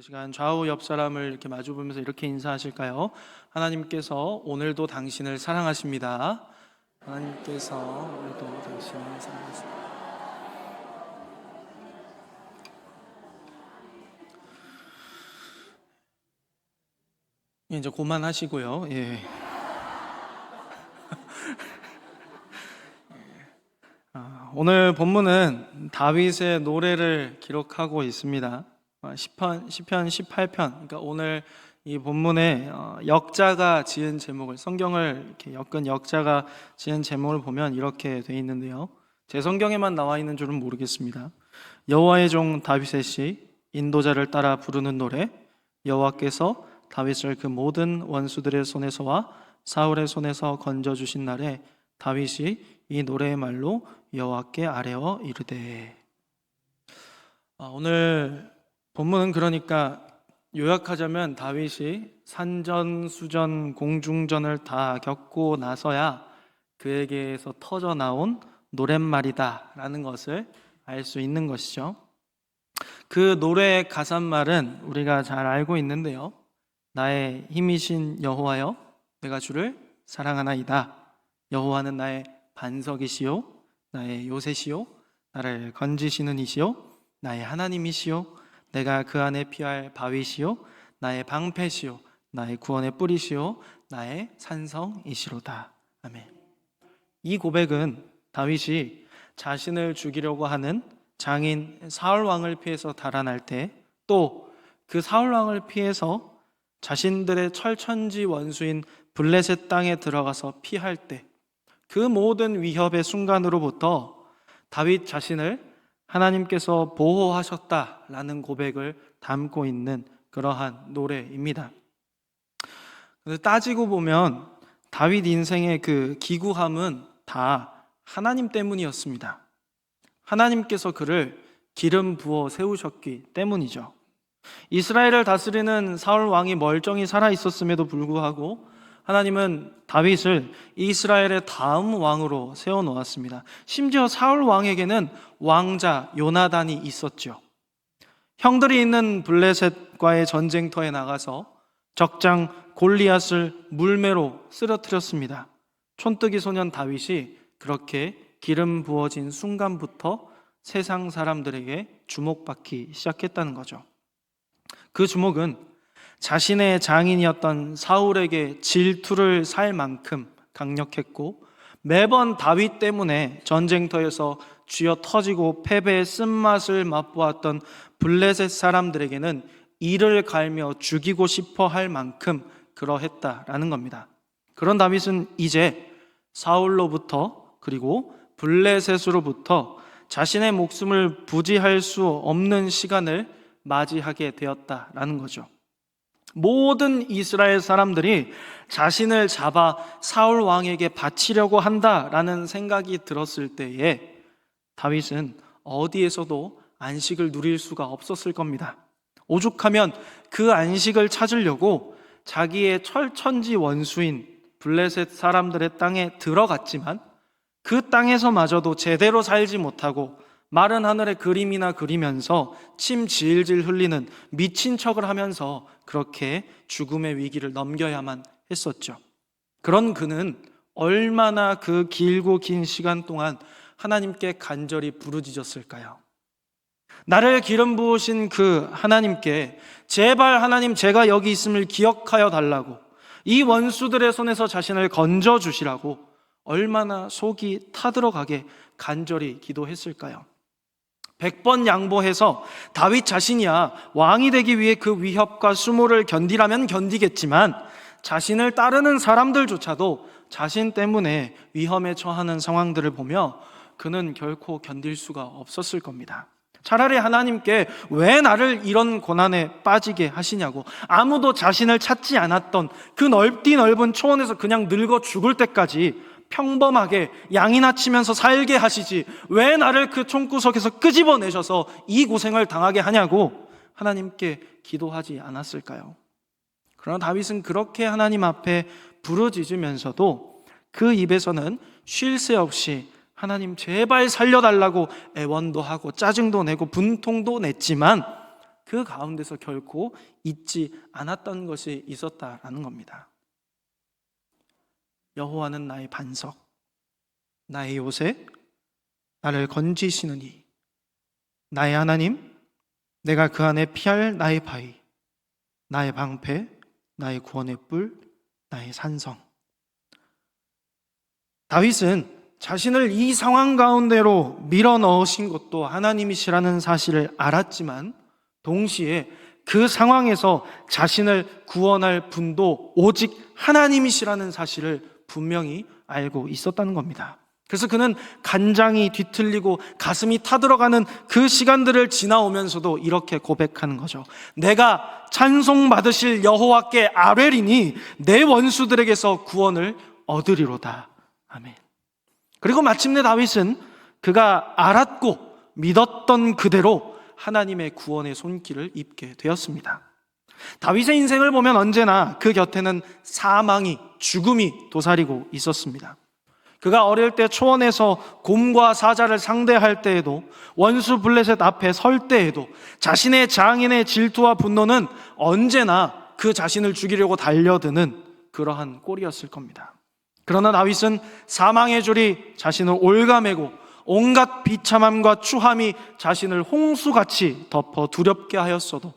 시간 좌우 옆 사람을 이렇게 마주 보면서 이렇게 인사하실까요? 하나님께서 오늘도 당신을 사랑하십니다. 하나님께서 오늘도 당신을 사랑하십니다. 이제 그만하시고요. 예. 오늘 본문은 다윗의 노래를 기록하고 있습니다. 시편 18편. 그러니까 오늘 이 본문에 역자가 지은 제목을, 성경을 이렇게 엮은 역자가 지은 제목을 보면 이렇게 돼 있는데요. 제 성경에만 나와 있는 줄은 모르겠습니다. 여호와의 종 다윗의 시, 인도자를 따라 부르는 노래. 여호와께서 다윗을 그 모든 원수들의 손에서와 사울의 손에서 건져 주신 날에 다윗이 이 노래의 말로 여호와께 아뢰어 이르되. 오늘 본문은 그러니까 요약하자면 다윗이 산전수전 공중전을 다 겪고 나서야 그에게서 터져 나온 노랫말이다라는 것을 알 수 있는 것이죠. 그 노래의 가사말은 우리가 잘 알고 있는데요. 나의 힘이신 여호와여, 내가 주를 사랑하나이다. 여호와는 나의 반석이시요 나의 요새시요 나를 건지시는 이시요 나의 하나님이시요 내가 그 안에 피할 바위시요 나의 방패시요 나의 구원의 뿌리시요 나의 산성이시로다. 아멘. 이 고백은 다윗이 자신을 죽이려고 하는 장인 사울 왕을 피해서 달아날 때, 또 그 사울 왕을 피해서 자신들의 철천지 원수인 블레셋 땅에 들어가서 피할 때, 그 모든 위협의 순간으로부터 다윗 자신을 하나님께서 보호하셨다라는 고백을 담고 있는 그러한 노래입니다. 따지고 보면 다윗 인생의 그 기구함은 다 하나님 때문이었습니다. 하나님께서 그를 기름 부어 세우셨기 때문이죠. 이스라엘을 다스리는 사울 왕이 멀쩡히 살아 있었음에도 불구하고 하나님은 다윗을 이스라엘의 다음 왕으로 세워놓았습니다. 심지어 사울 왕에게는 왕자 요나단이 있었죠. 형들이 있는 블레셋과의 전쟁터에 나가서 적장 골리앗을 물매로 쓰러뜨렸습니다. 촌뜨기 소년 다윗이 그렇게 기름 부어진 순간부터 세상 사람들에게 주목받기 시작했다는 거죠. 그 주목은 자신의 장인이었던 사울에게 질투를 살 만큼 강력했고, 매번 다윗 때문에 전쟁터에서 쥐어 터지고 패배의 쓴맛을 맛보았던 블레셋 사람들에게는 이를 갈며 죽이고 싶어 할 만큼 그러했다라는 겁니다. 그런 다윗은 이제 사울로부터, 그리고 블레셋으로부터 자신의 목숨을 부지할 수 없는 시간을 맞이하게 되었다라는 거죠. 모든 이스라엘 사람들이 자신을 잡아 사울 왕에게 바치려고 한다라는 생각이 들었을 때에 다윗은 어디에서도 안식을 누릴 수가 없었을 겁니다. 오죽하면 그 안식을 찾으려고 자기의 철천지 원수인 블레셋 사람들의 땅에 들어갔지만 그 땅에서마저도 제대로 살지 못하고 마른 하늘에 그림이나 그리면서 침 질질 흘리는 미친 척을 하면서 그렇게 죽음의 위기를 넘겨야만 했었죠. 그런 그는 얼마나 그 길고 긴 시간 동안 하나님께 간절히 부르짖었을까요? 나를 기름 부으신 그 하나님께 제발 하나님, 제가 여기 있음을 기억하여 달라고, 이 원수들의 손에서 자신을 건져 주시라고 얼마나 속이 타들어가게 간절히 기도했을까요? 100번 양보해서 다윗 자신이야 왕이 되기 위해 그 위협과 수모를 견디라면 견디겠지만 자신을 따르는 사람들조차도 자신 때문에 위험에 처하는 상황들을 보며 그는 결코 견딜 수가 없었을 겁니다. 차라리 하나님께 왜 나를 이런 고난에 빠지게 하시냐고, 아무도 자신을 찾지 않았던 그 넓디 넓은 초원에서 그냥 늙어 죽을 때까지 평범하게 양이나 치면서 살게 하시지 왜 나를 그 총구석에서 끄집어내셔서 이 고생을 당하게 하냐고 하나님께 기도하지 않았을까요? 그러나 다윗은 그렇게 하나님 앞에 부르짖으면서도 그 입에서는 쉴 새 없이 하나님 제발 살려달라고 애원도 하고 짜증도 내고 분통도 냈지만 그 가운데서 결코 잊지 않았던 것이 있었다라는 겁니다. 여호와는 나의 반석, 나의 요새, 나를 건지시느니, 나의 하나님, 내가 그 안에 피할 나의 바위, 나의 방패, 나의 구원의 뿔, 나의 산성. 다윗은 자신을 이 상황 가운데로 밀어넣으신 것도 하나님이시라는 사실을 알았지만 동시에 그 상황에서 자신을 구원할 분도 오직 하나님이시라는 사실을 분명히 알고 있었다는 겁니다. 그래서 그는 간장이 뒤틀리고 가슴이 타들어가는 그 시간들을 지나오면서도 이렇게 고백하는 거죠. 내가 찬송받으실 여호와께 아뢰리니 내 원수들에게서 구원을 얻으리로다. 아멘. 그리고 마침내 다윗은 그가 알았고 믿었던 그대로 하나님의 구원의 손길을 입게 되었습니다. 다윗의 인생을 보면 언제나 그 곁에는 사망이, 죽음이 도사리고 있었습니다. 그가 어릴 때 초원에서 곰과 사자를 상대할 때에도, 원수 블레셋 앞에 설 때에도 자신의 장인의 질투와 분노는 언제나 그 자신을 죽이려고 달려드는 그러한 꼴이었을 겁니다. 그러나 다윗은 사망의 줄이 자신을 올가매고 온갖 비참함과 추함이 자신을 홍수같이 덮어 두렵게 하였어도,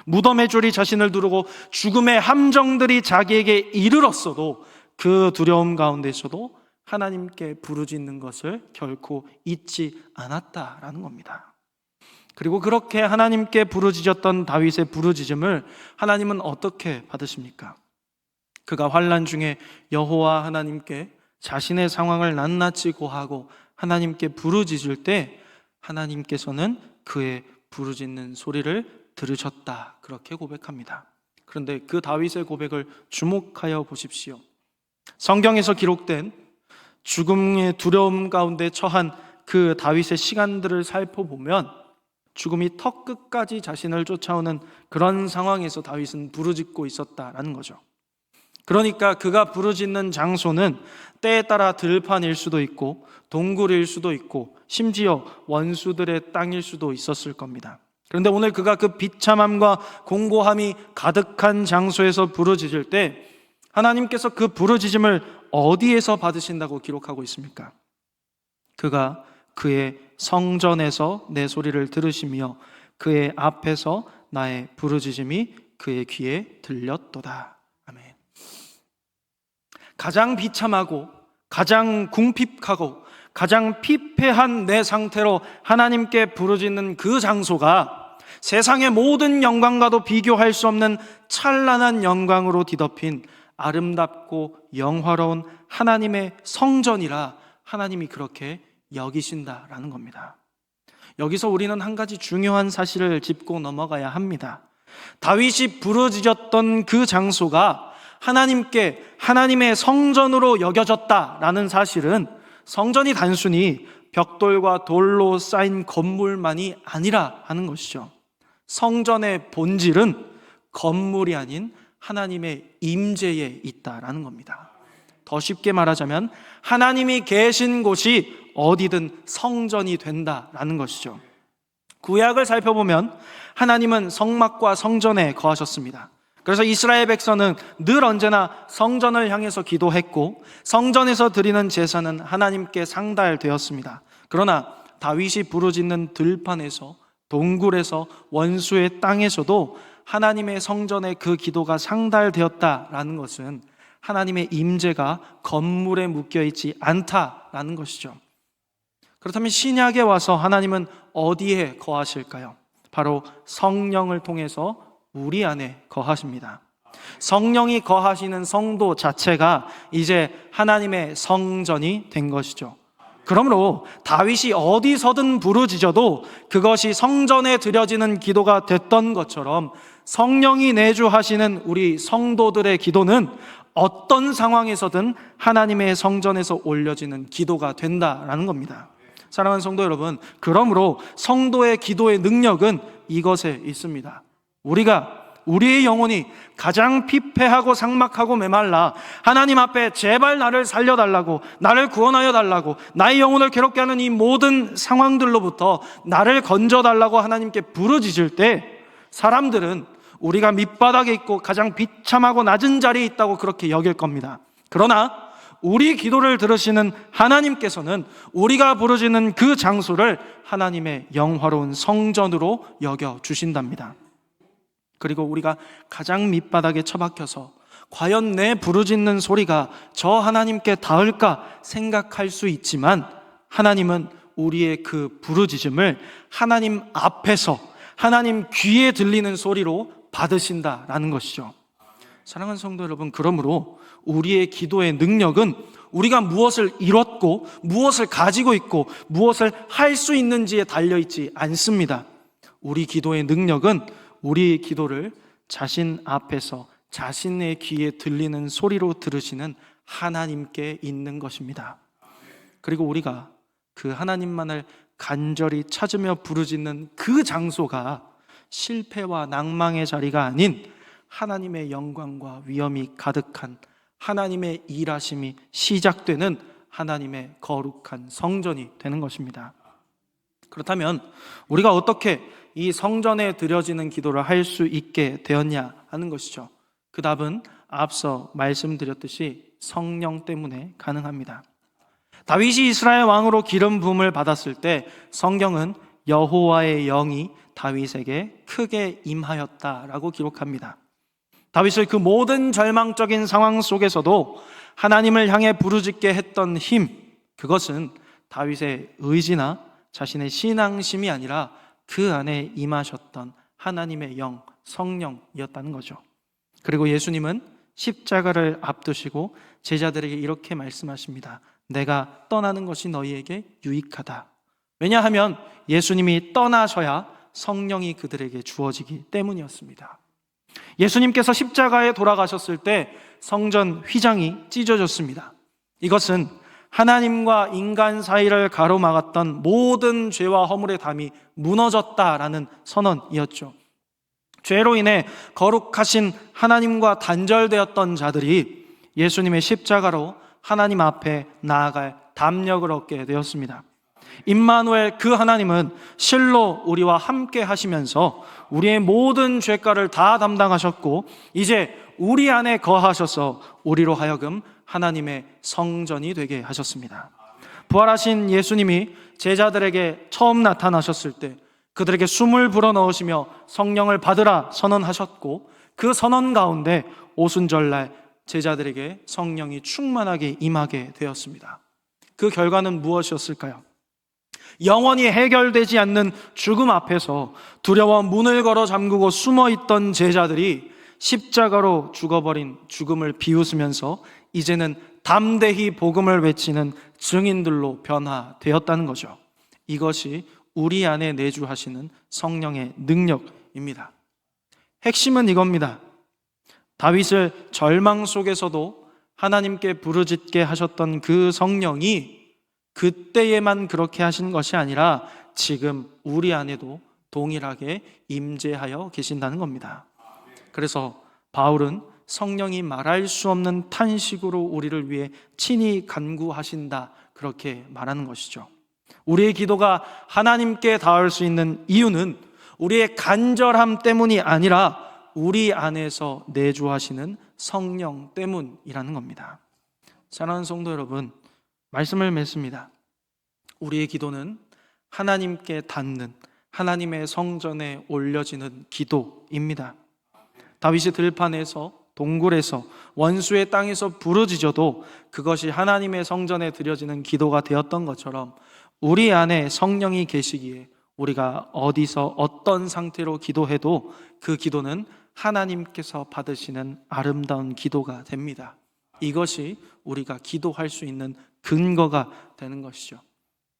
무덤의 줄이 자신을 두르고 죽음의 함정들이 자기에게 이르렀어도 그 두려움 가운데서도 하나님께 부르짖는 것을 결코 잊지 않았다라는 겁니다. 그리고 그렇게 하나님께 부르짖었던 다윗의 부르짖음을 하나님은 어떻게 받으십니까? 그가 환난 중에 여호와 하나님께 자신의 상황을 낱낱이 고하고 하나님께 부르짖을 때 하나님께서는 그의 부르짖는 소리를 들으셨다, 그렇게 고백합니다. 그런데 그 다윗의 고백을 주목하여 보십시오. 성경에서 기록된 죽음의 두려움 가운데 처한 그 다윗의 시간들을 살펴보면 죽음이 턱 끝까지 자신을 쫓아오는 그런 상황에서 다윗은 부르짖고 있었다라는 거죠. 그러니까 그가 부르짖는 장소는 때에 따라 들판일 수도 있고 동굴일 수도 있고 심지어 원수들의 땅일 수도 있었을 겁니다. 그런데 오늘 그가 그 비참함과 공고함이 가득한 장소에서 부르짖을 때 하나님께서 그 부르짖음을 어디에서 받으신다고 기록하고 있습니까? 그가 그의 성전에서 내 소리를 들으시며 그의 앞에서 나의 부르짖음이 그의 귀에 들렸도다. 아멘. 가장 비참하고 가장 궁핍하고 가장 피폐한 내 상태로 하나님께 부르짖는 그 장소가 세상의 모든 영광과도 비교할 수 없는 찬란한 영광으로 뒤덮인 아름답고 영화로운 하나님의 성전이라 하나님이 그렇게 여기신다라는 겁니다. 여기서 우리는 한 가지 중요한 사실을 짚고 넘어가야 합니다. 다윗이 부르짖었던 그 장소가 하나님께 하나님의 성전으로 여겨졌다라는 사실은 성전이 단순히 벽돌과 돌로 쌓인 건물만이 아니라 하는 것이죠. 성전의 본질은 건물이 아닌 하나님의 임재에 있다라는 겁니다. 더 쉽게 말하자면 하나님이 계신 곳이 어디든 성전이 된다라는 것이죠. 구약을 살펴보면 하나님은 성막과 성전에 거하셨습니다. 그래서 이스라엘 백성은 늘 언제나 성전을 향해서 기도했고 성전에서 드리는 제사는 하나님께 상달되었습니다. 그러나 다윗이 부르짖는 들판에서, 동굴에서, 원수의 땅에서도 하나님의 성전에 그 기도가 상달되었다라는 것은 하나님의 임재가 건물에 묶여있지 않다라는 것이죠. 그렇다면 신약에 와서 하나님은 어디에 거하실까요? 바로 성령을 통해서 우리 안에 거하십니다. 성령이 거하시는 성도 자체가 이제 하나님의 성전이 된 것이죠. 그러므로 다윗이 어디서든 부르짖어도 그것이 성전에 드려지는 기도가 됐던 것처럼 성령이 내주하시는 우리 성도들의 기도는 어떤 상황에서든 하나님의 성전에서 올려지는 기도가 된다라는 겁니다. 사랑하는 성도 여러분, 그러므로 성도의 기도의 능력은 이것에 있습니다. 우리의 영혼이 가장 피폐하고 삭막하고 메말라 하나님 앞에 제발 나를 살려달라고, 나를 구원하여 달라고, 나의 영혼을 괴롭게 하는 이 모든 상황들로부터 나를 건져달라고 하나님께 부르짖을 때 사람들은 우리가 밑바닥에 있고 가장 비참하고 낮은 자리에 있다고 그렇게 여길 겁니다. 그러나 우리 기도를 들으시는 하나님께서는 우리가 부르짖는 그 장소를 하나님의 영화로운 성전으로 여겨 주신답니다. 그리고 우리가 가장 밑바닥에 처박혀서 과연 내 부르짖는 소리가 저 하나님께 닿을까 생각할 수 있지만, 하나님은 우리의 그 부르짖음을 하나님 앞에서 하나님 귀에 들리는 소리로 받으신다라는 것이죠. 사랑하는 성도 여러분, 그러므로 우리의 기도의 능력은 우리가 무엇을 이뤘고 무엇을 가지고 있고 무엇을 할 수 있는지에 달려있지 않습니다. 우리 기도의 능력은 우리 기도를 자신 앞에서 자신의 귀에 들리는 소리로 들으시는 하나님께 있는 것입니다. 그리고 우리가 그 하나님만을 간절히 찾으며 부르짖는 그 장소가 실패와 낭망의 자리가 아닌 하나님의 영광과 위엄이 가득한 하나님의 일하심이 시작되는 하나님의 거룩한 성전이 되는 것입니다. 그렇다면 우리가 어떻게 이 성전에 드려지는 기도를 할 수 있게 되었냐 하는 것이죠. 그 답은 앞서 말씀드렸듯이 성령 때문에 가능합니다. 다윗이 이스라엘 왕으로 기름 부음을 받았을 때 성경은 여호와의 영이 다윗에게 크게 임하였다라고 기록합니다. 다윗을 그 모든 절망적인 상황 속에서도 하나님을 향해 부르짖게 했던 힘, 그것은 다윗의 의지나 자신의 신앙심이 아니라 그 안에 임하셨던 하나님의 영, 성령이었다는 거죠. 그리고 예수님은 십자가를 앞두시고 제자들에게 이렇게 말씀하십니다. 내가 떠나는 것이 너희에게 유익하다. 왜냐하면 예수님이 떠나셔야 성령이 그들에게 주어지기 때문이었습니다. 예수님께서 십자가에 돌아가셨을 때 성전 휘장이 찢어졌습니다. 이것은 하나님과 인간 사이를 가로막았던 모든 죄와 허물의 담이 무너졌다라는 선언이었죠. 죄로 인해 거룩하신 하나님과 단절되었던 자들이 예수님의 십자가로 하나님 앞에 나아갈 담력을 얻게 되었습니다. 임마누엘, 그 하나님은 실로 우리와 함께 하시면서 우리의 모든 죄가를 다 담당하셨고 이제 우리 안에 거하셔서 우리로 하여금 하나님의 성전이 되게 하셨습니다. 부활하신 예수님이 제자들에게 처음 나타나셨을 때 그들에게 숨을 불어넣으시며 성령을 받으라 선언하셨고, 그 선언 가운데 오순절날 제자들에게 성령이 충만하게 임하게 되었습니다. 그 결과는 무엇이었을까요? 영원히 해결되지 않는 죽음 앞에서 두려워 문을 걸어 잠그고 숨어있던 제자들이 십자가로 죽어버린 죽음을 비웃으면서 이제는 담대히 복음을 외치는 증인들로 변화되었다는 거죠. 이것이 우리 안에 내주하시는 성령의 능력입니다. 핵심은 이겁니다. 다윗을 절망 속에서도 하나님께 부르짖게 하셨던 그 성령이 그때에만 그렇게 하신 것이 아니라 지금 우리 안에도 동일하게 임재하여 계신다는 겁니다. 그래서 바울은 성령이 말할 수 없는 탄식으로 우리를 위해 친히 간구하신다, 그렇게 말하는 것이죠. 우리의 기도가 하나님께 닿을 수 있는 이유는 우리의 간절함 때문이 아니라 우리 안에서 내주하시는 성령 때문이라는 겁니다. 사랑하는 성도 여러분, 말씀을 맺습니다. 우리의 기도는 하나님께 닿는 하나님의 성전에 올려지는 기도입니다. 다윗이 들판에서, 동굴에서, 원수의 땅에서 부르짖어도 그것이 하나님의 성전에 드려지는 기도가 되었던 것처럼 우리 안에 성령이 계시기에 우리가 어디서 어떤 상태로 기도해도 그 기도는 하나님께서 받으시는 아름다운 기도가 됩니다. 이것이 우리가 기도할 수 있는 근거가 되는 것이죠.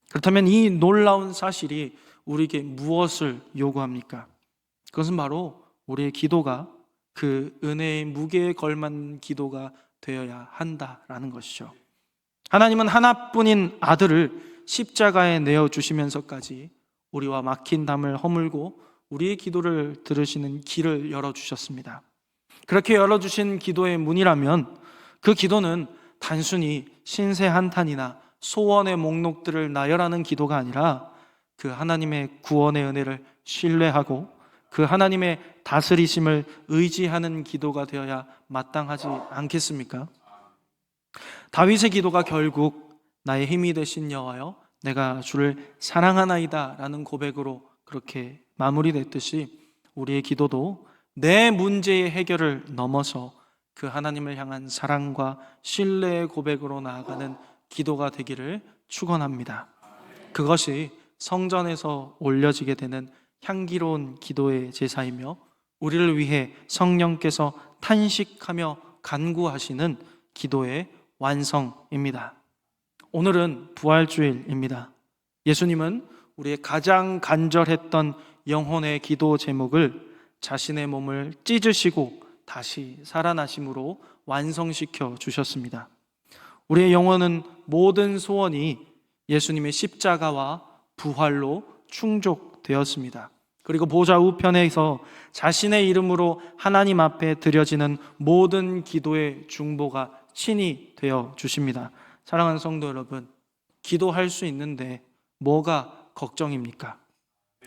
그렇다면 이 놀라운 사실이 우리에게 무엇을 요구합니까? 그것은 바로 우리의 기도가 그 은혜의 무게에 걸맞는 기도가 되어야 한다라는 것이죠. 하나님은 하나뿐인 아들을 십자가에 내어주시면서까지 우리와 막힌 담을 허물고 우리의 기도를 들으시는 길을 열어주셨습니다. 그렇게 열어주신 기도의 문이라면 그 기도는 단순히 신세 한탄이나 소원의 목록들을 나열하는 기도가 아니라 그 하나님의 구원의 은혜를 신뢰하고 그 하나님의 다스리심을 의지하는 기도가 되어야 마땅하지 않겠습니까? 다윗의 기도가 결국 나의 힘이 되신 여호와여 내가 주를 사랑하나이다 라는 고백으로 그렇게 마무리됐듯이 우리의 기도도 내 문제의 해결을 넘어서 그 하나님을 향한 사랑과 신뢰의 고백으로 나아가는 기도가 되기를 축원합니다. 그것이 성전에서 올려지게 되는 향기로운 기도의 제사이며 우리를 위해 성령께서 탄식하며 간구하시는 기도의 완성입니다. 오늘은 부활주일입니다. 예수님은 우리의 가장 간절했던 영혼의 기도 제목을 자신의 몸을 찢으시고 다시 살아나심으로 완성시켜 주셨습니다. 우리의 영혼은 모든 소원이 예수님의 십자가와 부활로 충족되었습니다. 그리고 보좌 우편에서 자신의 이름으로 하나님 앞에 드려지는 모든 기도의 중보가 친히 되어 주십니다. 사랑하는 성도 여러분, 기도할 수 있는데 뭐가 걱정입니까?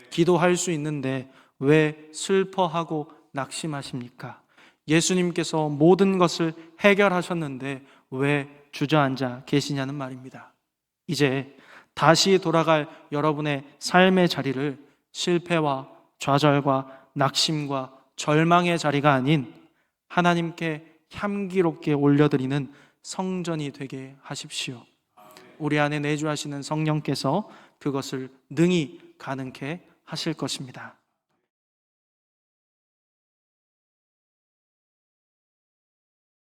기도할 수 있는데 왜 슬퍼하고 낙심하십니까? 예수님께서 모든 것을 해결하셨는데 왜 주저앉아 계시냐는 말입니다. 이제 다시 돌아갈 여러분의 삶의 자리를 실패와 좌절과 낙심과 절망의 자리가 아닌 하나님께 향기롭게 올려드리는 성전이 되게 하십시오. 우리 안에 내주하시는 성령께서 그것을 능히 가능케 하실 것입니다.